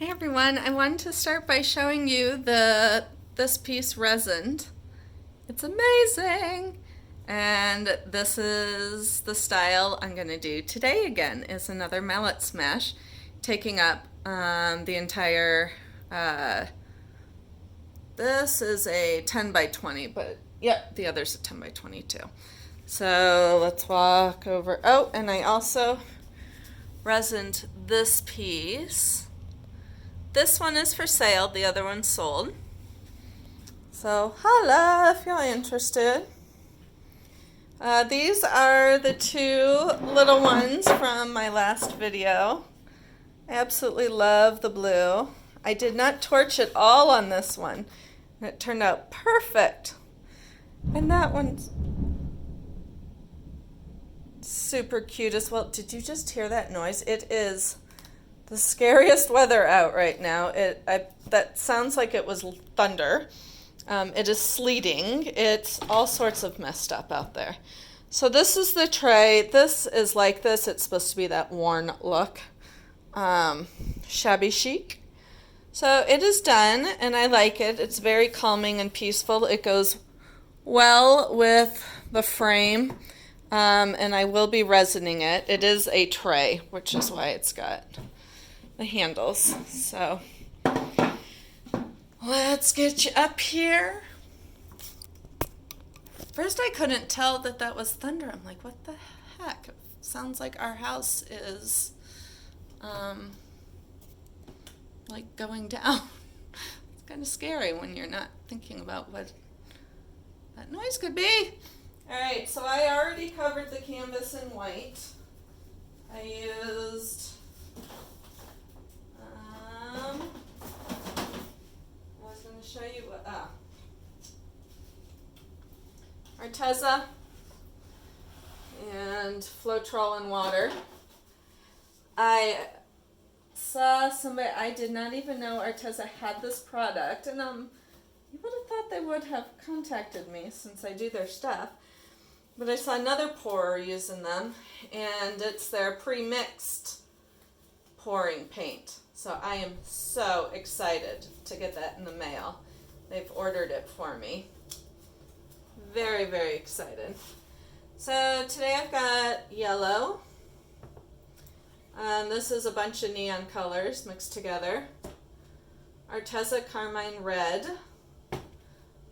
Hey everyone, I wanted to start by showing you this piece resined. It's amazing! And this is the style I'm going to do today again. Is another mallet smash, taking up the entire, this is a 10 by 20, but yep, the other's a 10 by 20 too. So let's walk over. Oh, and I also resined this piece. This one is for sale, the other one's sold. So holla if you're interested. These are the two little ones from my last video. I absolutely love the blue. I did not torch it all on this one, and it turned out perfect. And that one's super cute as well. Did you just hear that noise? It is the scariest weather out right now. That sounds like it was thunder. It is sleeting. It's all sorts of messed up out there. So this is the tray. This is like this. It's supposed to be that worn look, shabby chic. So it is done, and I like it. It's very calming and peaceful. It goes well with the frame, and I will be resining it. It is a tray, which is why it's got the handles. So let's get you up here. First I couldn't tell that was thunder. I'm like, what the heck? It sounds like our house is like going down. It's kind of scary when you're not thinking about what that noise could be. Alright, so I already covered the canvas in white. I used I was going to show you what, ARTEZA and Floetrol and water. I saw somebody, I did not even know ARTEZA had this product, and you would have thought they would have contacted me since I do their stuff, but I saw another pourer using them, and it's their pre-mixed pouring paint. So I am so excited to get that in the mail. They've ordered it for me. Very, very excited. So today I've got yellow. This is a bunch of neon colors mixed together. ARTEZA Carmine Red.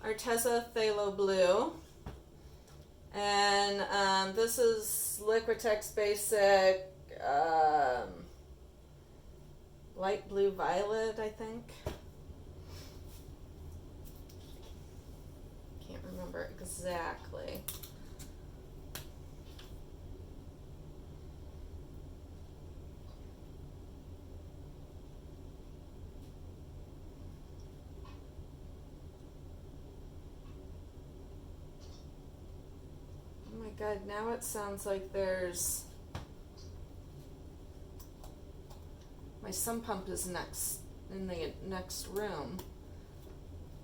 ARTEZA Phthalo Blue. And this is Liquitex Basic light blue violet, I think. Can't remember exactly. Oh my god, now it sounds like there's my sump pump is in the next room.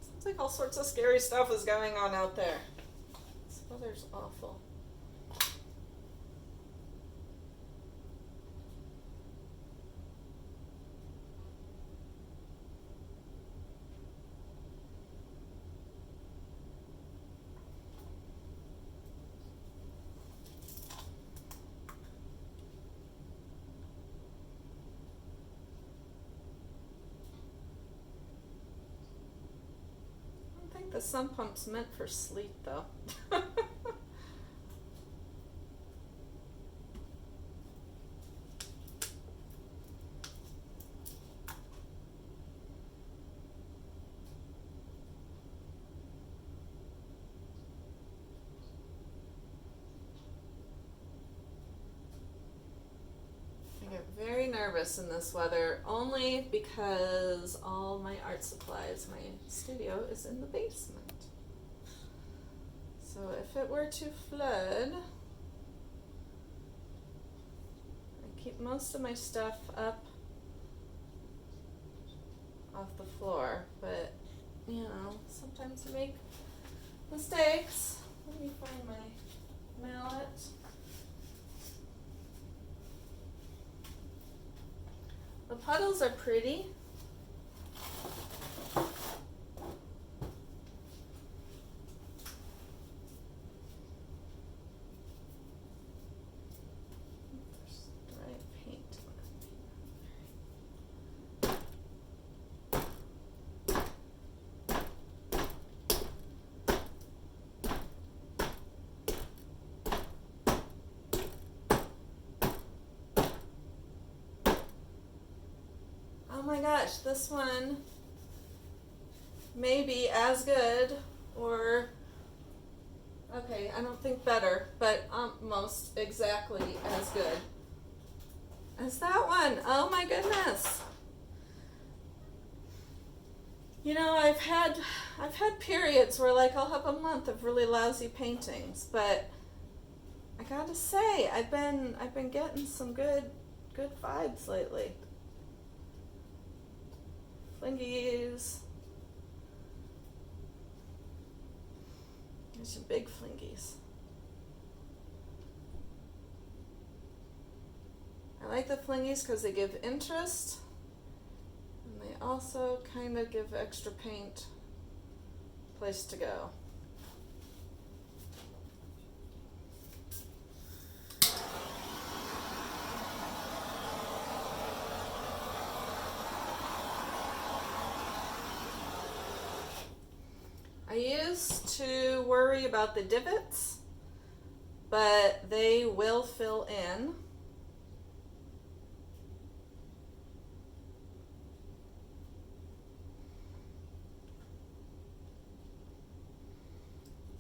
Sounds like all sorts of scary stuff is going on out there. This weather's awful. I think the sump pump's meant for sleep, though. I get very nervous in this weather, only because all my art supplies, my studio is in the basement. So if it were to flood, I keep most of my stuff up off the floor, but you know, sometimes you make mistakes. Let me find my mallet. The puddles are pretty. my gosh, this one may be as good, or, okay, I don't think better, but almost exactly as good as that one. Oh my goodness. You know, I've had periods where, like, I'll have a month of really lousy paintings, but I gotta say, I've been getting some good vibes lately. Flingies. There's some big flingies. I like the flingies because they give interest, and they also kind of give extra paint place to go. I used to worry about the divots, but they will fill in.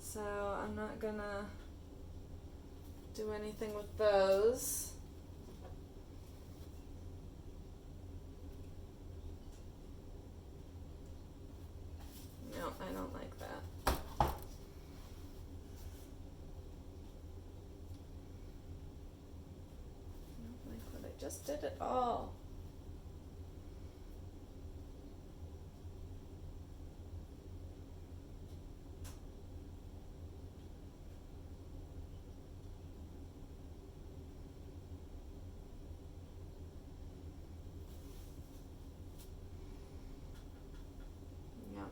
So I'm not gonna do anything with those. No, I don't like that. I don't like what I just did at all.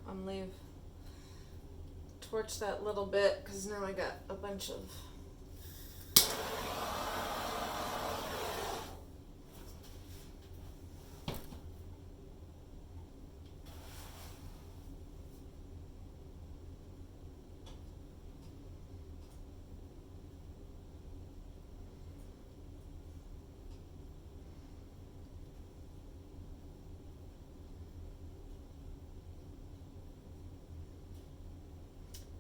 I'm leave torch that little bit because now I got a bunch of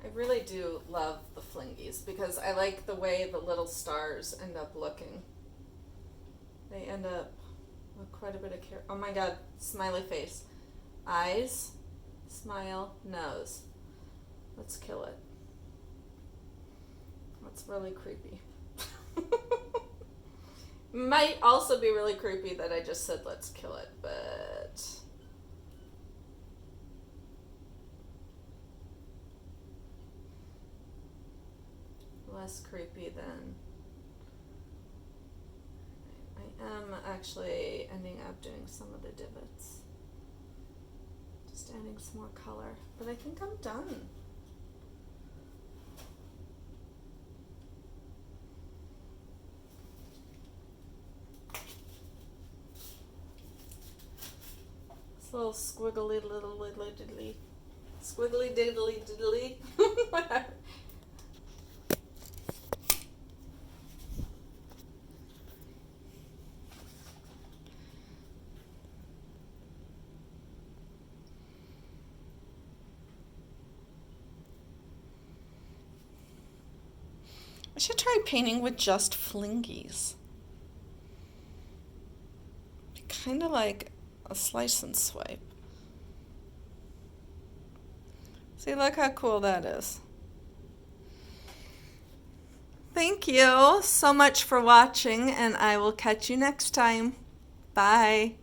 I really do love the flingies because I like the way the little stars end up looking. They end up with quite a bit of care. Oh my god, smiley face. Eyes, smile, nose. Let's kill it. That's really creepy. Might also be really creepy that I just said let's kill it, but less creepy than I am actually ending up doing some of the divots. Just adding some more color. But I think I'm done. This little squiggly diddly squiggly diddly diddly whatever. I should try painting with just flingies. Kind of like a slice and swipe. See, look how cool that is. Thank you so much for watching, and I will catch you next time. Bye.